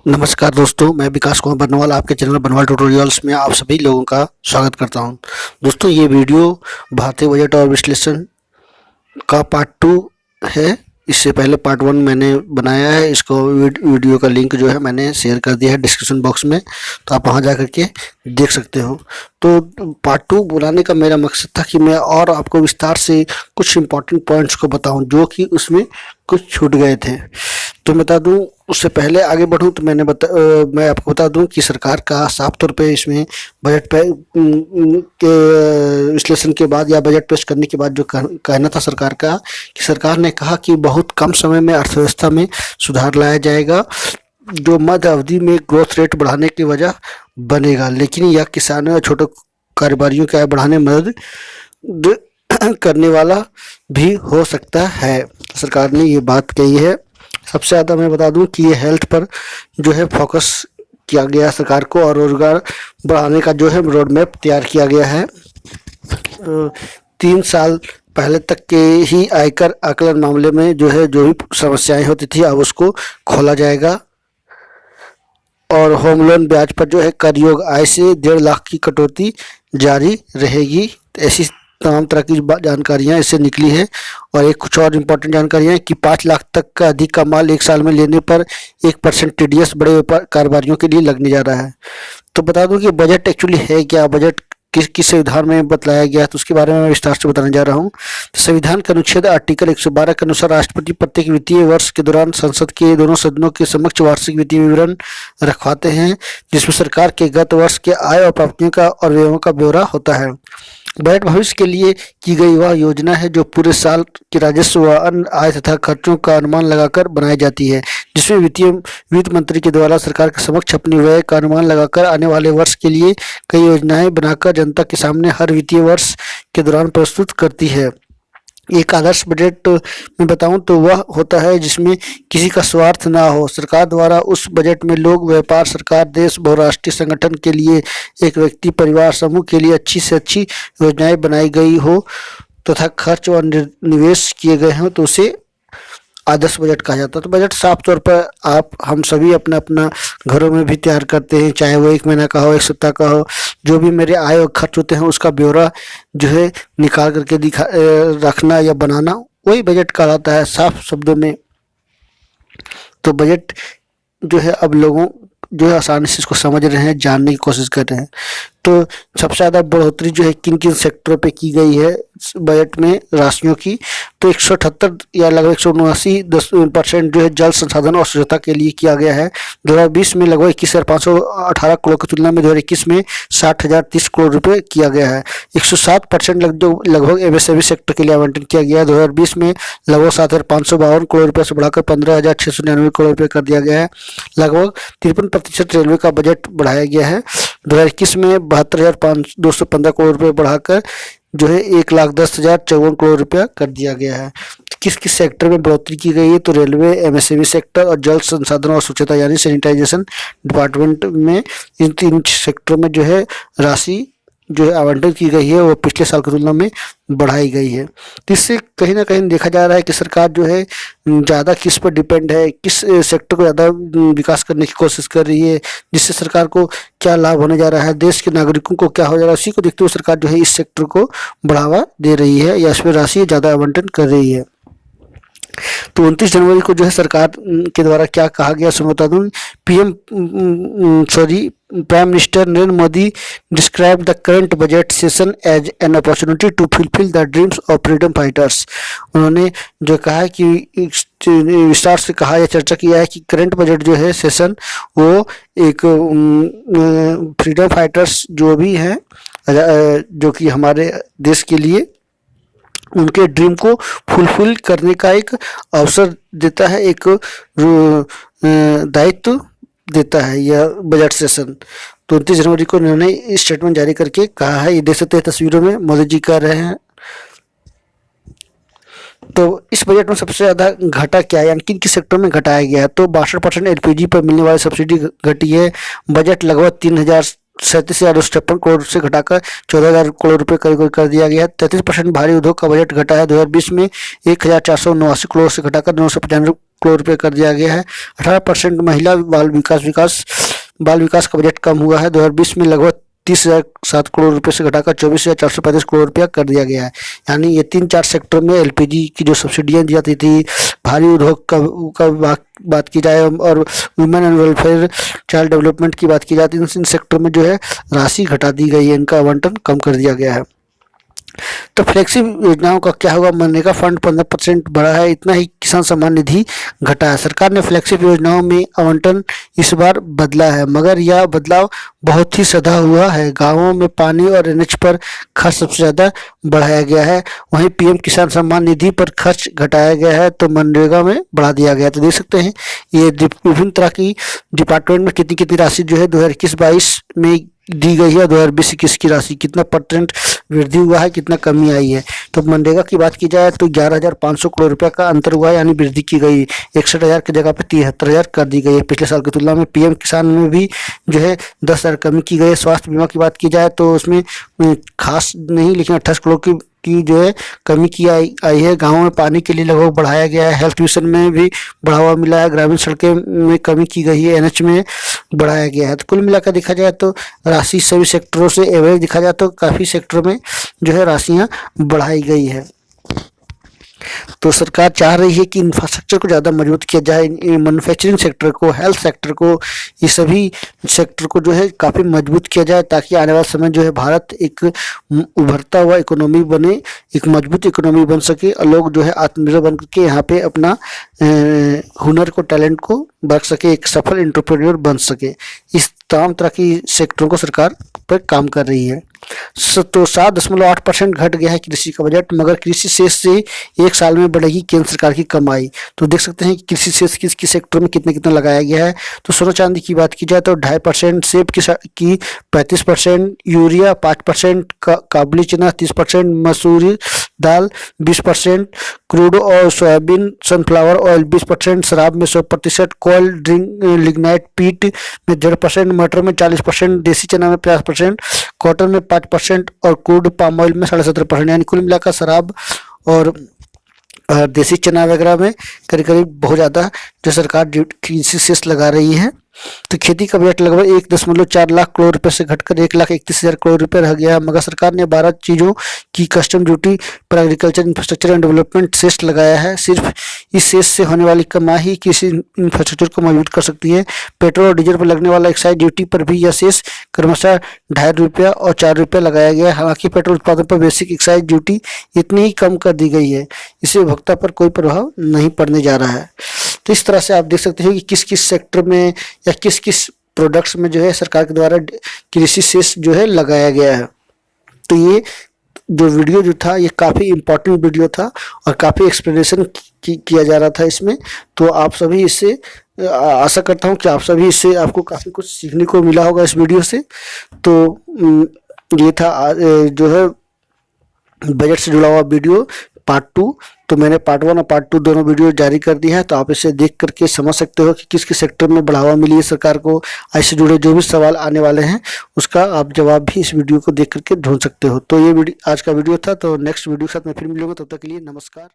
नमस्कार दोस्तों, मैं विकास कुमार बरनवाल आपके चैनल बरनवाल ट्यूटोरियल्स में आप सभी लोगों का स्वागत करता हूं। दोस्तों, ये वीडियो भारतीय बजट और विश्लेषण का पार्ट 2 है। इससे पहले पार्ट 1 मैंने बनाया है। इसको वीडियो का लिंक जो है मैंने शेयर कर दिया है डिस्क्रिप्शन बॉक्स में, तो आप वहां जा कर के देख सकते हो। तो पार्ट 2 बनाने का मेरा मकसद था कि मैं और आपको विस्तार से कुछ इम्पोर्टेंट पॉइंट्स को बताऊं जो कि उसमें कुछ छूट गए थे। तो बता दूं, उससे पहले आगे बढ़ूं तो मैं आपको बता दूं कि सरकार का साफ तौर पे इसमें बजट पे के विश्लेषण के बाद या बजट पेश करने के बाद जो कहना था सरकार का, कि सरकार ने कहा कि बहुत कम समय में अर्थव्यवस्था में सुधार लाया जाएगा जो मध्य अवधि में ग्रोथ रेट बढ़ाने की वजह बनेगा, लेकिन यह किसानों और छोटे कारोबारियों की आय बढ़ाने में मदद करने वाला भी हो सकता है। सरकार ने ये बात कही है। सबसे ज़्यादा मैं बता दूं कि ये हेल्थ पर जो है फोकस किया गया सरकार को, और रोजगार बढ़ाने का जो है रोड मैप तैयार किया गया है। 3 साल पहले तक के ही आयकर आकलन मामले में जो है जो भी समस्याएं होती थी अब उसको खोला जाएगा, और होम लोन ब्याज पर जो है कर योग आय से 1.5 लाख की कटौती जारी रहेगी। ऐसी तमाम तरह की जानकारियां इससे निकली है। और एक कुछ और इम्पोर्टेंट जानकारियां कि 5 लाख तक का अधिक का माल 1 साल में लेने पर 1% टीडीएस बड़े कारोबारियों के लिए लगने जा रहा है। तो बता दूं कि बजट एक्चुअली है क्या, बजट किस संविधान में बतलाया गया है, तो उसके बारे में मैं विस्तार से बताने जा रहा हूँ। तो संविधान के अनुच्छेद आर्टिकल 112 के अनुसार राष्ट्रपति प्रत्येक वित्तीय वर्ष के दौरान संसद के दोनों सदनों के समक्ष वार्षिक वित्तीय विवरण रखवाते हैं, जिसमें सरकार के गत वर्ष के आय और प्राप्तियों का और व्ययों का ब्यौरा होता है। बजट भविष्य के लिए की गई वह योजना है जो पूरे साल के राजस्व व अन्य आय तथा खर्चों का अनुमान लगाकर बनाई जाती है, जिसमें वित्त मंत्री के द्वारा सरकार के समक्ष अपनी व्यय का अनुमान लगाकर आने वाले वर्ष के लिए कई योजनाएं बनाकर जनता के सामने हर वित्तीय वर्ष के दौरान प्रस्तुत करती है। एक आदर्श बजट में बताऊं तो वह होता है जिसमें किसी का स्वार्थ ना हो। सरकार द्वारा उस बजट में लोग, व्यापार, सरकार, देश, बहुराष्ट्रीय संगठन के लिए, एक व्यक्ति, परिवार, समूह के लिए अच्छी से अच्छी योजनाएं बनाई गई हो तथा खर्च और निवेश किए गए हों तो उसे आदर्श बजट कहा जाता है। तो बजट साफ तौर पर हम सभी अपना अपना घरों में भी तैयार करते हैं, चाहे वो 1 महीना का हो, 1 सप्ताह का हो। जो भी मेरे आय और खर्च होते हैं उसका ब्यौरा जो है निकाल करके रखना या बनाना, वही बजट कहलाता है साफ शब्दों में। तो बजट जो है अब लोगों जो है आसानी से इसको समझ रहे हैं, जानने की कोशिश कर रहे हैं। तो सबसे ज़्यादा बढ़ोतरी जो है किन किन सेक्टरों पे की गई है बजट में राशियों की, तो 178 या लगभग 179% जो है जल संसाधन और स्वच्छता के लिए किया गया है। 2020 में लगभग 21,518 करोड़ की तुलना में 2021 में 60,030 करोड़ रुपए किया गया है। 107% लगभग एमएसएमई सेक्टर के लिए आवंटन किया गया है। 2020 में लगभग 7,552 करोड़ रुपये से बढ़ाकर 15,699 करोड़ रुपये कर दिया गया है। लगभग 53% रेलवे का बजट बढ़ाया गया है। 2021 में 72,215 करोड़ रुपये बढ़ाकर जो है 1,10,054 करोड़ रुपया कर दिया गया है। किस किस सेक्टर में बढ़ोतरी की गई है, तो रेलवे, एमएसएमई सेक्टर और जल संसाधन और स्वच्छता यानी सैनिटाइजेशन डिपार्टमेंट में, इन 3 सेक्टरों में जो है राशि जो है आवंटन की गई है वो पिछले साल की तुलना में बढ़ाई गई है। तो इससे कहीं ना कहीं देखा जा रहा है कि सरकार जो है ज़्यादा किस पर डिपेंड है, किस सेक्टर को ज़्यादा विकास करने की कोशिश कर रही है, जिससे सरकार को क्या लाभ होने जा रहा है, देश के नागरिकों को क्या हो जा रहा है, उसी को देखते हुए सरकार जो है इस सेक्टर को बढ़ावा दे रही है या इस पर राशि ज़्यादा आवंटन कर रही है। तो 29 जनवरी को जो है सरकार के द्वारा क्या कहा गया सो बता दूं। Prime minister Narendra Modi describe the current budget session as an opportunity to fulfil the dreams of freedom fighters. उन्होंने जो कहा है कि विस्तार से कहा या चर्चा किया है कि करंट बजट जो है सेशन वो एक फ्रीडम फाइटर्स जो भी हैं जो कि हमारे देश के लिए उनके ड्रीम को फुलफिल करने का एक अवसर देता है, एक दायित्व देता है यह बजट सेशन। तो 29 जनवरी को उन्होंने स्टेटमेंट जारी करके कहा है। ये देख सकते हैं तस्वीरों में मोदी जी कर रहे हैं। तो इस बजट में सबसे ज़्यादा घटा क्या है, यानी किन किस सेक्टर में घटाया गया है, तो 62% एलपीजी पर मिलने वाली सब्सिडी घटी है। बजट लगभग 3,37,256 करोड़ से घटाकर 14,000 करोड़ रुपये करीब कर दिया गया है। 33% भारी उद्योग का बजट घटा है। 2020 में 1,479 करोड़ से घटाकर 995 करोड़ रुपये कर दिया गया है। 18% महिला बाल विकास का बजट कम हुआ है। 2020 में लगभग 30,007 करोड़ रुपए से घटाकर 24,435 करोड़ रुपया कर दिया गया है। यानी ये 3-4 सेक्टर में एलपीजी की जो सब्सिडियां दी जाती थी, भारी उद्योग का बात की जाए और women and welfare child development की बात की जाती है, इन सेक्टर में जो है राशि घटा दी गई है, इनका आवंटन कम कर दिया गया है। तो फ्लेक्सिब योजनाओं का क्या होगा? मनरेगा फंड 15% बढ़ा है, इतना ही किसान सम्मान निधि घटा है। सरकार ने फ्लेक्सिब योजनाओं में आवंटन इस बार बदला है, मगर यह बदलाव बहुत ही सधा हुआ है। गांवों में पानी और एनएच पर खर्च सबसे ज़्यादा बढ़ाया गया है, वहीं पीएम किसान सम्मान निधि पर खर्च घटाया गया है, तो मनरेगा में बढ़ा दिया गया है। तो देख सकते हैं ये विभिन्न तरह की डिपार्टमेंट में कितनी कितनी राशि जो है 2021-22 में दी गई है, 2020-21 की राशि कितना % वृद्धि हुआ है, कितना कमी आई है। तो मनरेगा की बात की जाए तो 11,500 करोड़ रुपए का अंतर हुआ है, यानी वृद्धि की गई। 61,000 की जगह पे 73,000 कर दी गई है पिछले साल की तुलना में। पीएम किसान में भी जो है 10,000 कमी की गई है। स्वास्थ्य बीमा की बात की जाए तो उसमें खास नहीं, लेकिन 28 करोड़ की जो है कमी की आई है। गाँव में पानी के लिए लगभग बढ़ाया गया है। हेल्थ मिशन में भी बढ़ावा मिला है। ग्रामीण सड़कें में कमी की गई है, एनएच में बढ़ाया गया है। तो कुल मिलाकर देखा जाए तो राशि सभी सेक्टरों से एवरेज देखा जाए तो काफ़ी सेक्टरों में जो है राशियाँ बढ़ाई गई है। तो सरकार चाह रही है कि इंफ्रास्ट्रक्चर को ज़्यादा मजबूत किया जाए, मैन्युफैक्चरिंग सेक्टर को, हेल्थ सेक्टर को, ये सभी सेक्टर को जो है काफ़ी मजबूत किया जाए, ताकि आने वाला समय जो है भारत एक उभरता हुआ इकोनॉमी बने, एक मजबूत इकोनॉमी बन सके और लोग जो है आत्मनिर्भर बन के यहाँ पे अपना हुनर को, टैलेंट को बरत सके, एक सफल एंटरप्रेन्योर बन सके। इस तमाम तरह की सेक्टरों को सरकार पर काम कर रही है। तो 7.8% घट गया है कृषि का बजट, मगर कृषि शेष से एक साल में बढ़ेगी केंद्र सरकार की कमाई। तो देख सकते हैं कि कृषि शेष किस सेक्टर में कितना कितना लगाया गया है। तो सोना चांदी की बात की जाए तो 2.5%, सेब की 35%, यूरिया 5%, काबुली चना 30%, मसूरी दाल 20%, क्रूड और सोयाबीन सनफ्लावर ऑयल 20%, शराब में 100%, कोल्ड ड्रिंक लिग्नाइट पीट में 1.5%, मटर में 40%, देसी चना में 50%, कॉटन में 5% और क्रूड पाम ऑयल में 17.5%। यानी कुल मिलाकर शराब और देसी चना वगैरह में करीब करीब बहुत ज़्यादा जो सरकार कृषि सेस लगा रही है। तो खेती का बजट लगभग 1.4 लाख करोड़ रुपए से घटकर 1,31,000 करोड़ रुपए रह गया, मगर सरकार ने 12 चीज़ों की कस्टम ड्यूटी पर agriculture infrastructure and development cess लगाया है। सिर्फ इस सेस से होने वाली कमाई ही कृषि इंफ्रास्ट्रक्चर को मजबूत कर सकती है। पेट्रोल और डीजल पर लगने वाला एक्साइज ड्यूटी पर भी यह सेस क्रमशः 2.5 रुपया और 4 रुपये लगाया गया है। हालांकि पेट्रोल उत्पादन पर बेसिक एक्साइज ड्यूटी इतनी ही कम कर दी गई है, इससे उपभोक्ता पर कोई प्रभाव नहीं पड़ने जा रहा है। तो इस तरह से आप देख सकते हैं कि किस किस सेक्टर में या किस किस प्रोडक्ट्स में जो है सरकार के द्वारा कृषि सेस जो है लगाया गया है। तो ये जो वीडियो जो था ये काफ़ी इम्पोर्टेंट वीडियो था और काफ़ी एक्सप्लेनेशन किया जा रहा था इसमें। तो आप सभी इससे आशा करता हूँ कि आप सभी इससे आपको काफ़ी कुछ सीखने को मिला होगा इस वीडियो से। तो ये था जो है बजट से जुड़ा हुआ वीडियो पार्ट 2। तो मैंने पार्ट 1 और पार्ट 2 दोनों वीडियो जारी कर दिया है, तो आप इसे देख करके समझ सकते हो कि किस किस सेक्टर में बढ़ावा मिली है सरकार को। ऐसे जुड़े जो भी सवाल आने वाले हैं उसका आप जवाब भी इस वीडियो को देख करके ढूंढ सकते हो। तो ये आज का वीडियो था। तो नेक्स्ट वीडियो के साथ मैं फिर मिलूंगा, तब तक के लिए नमस्कार।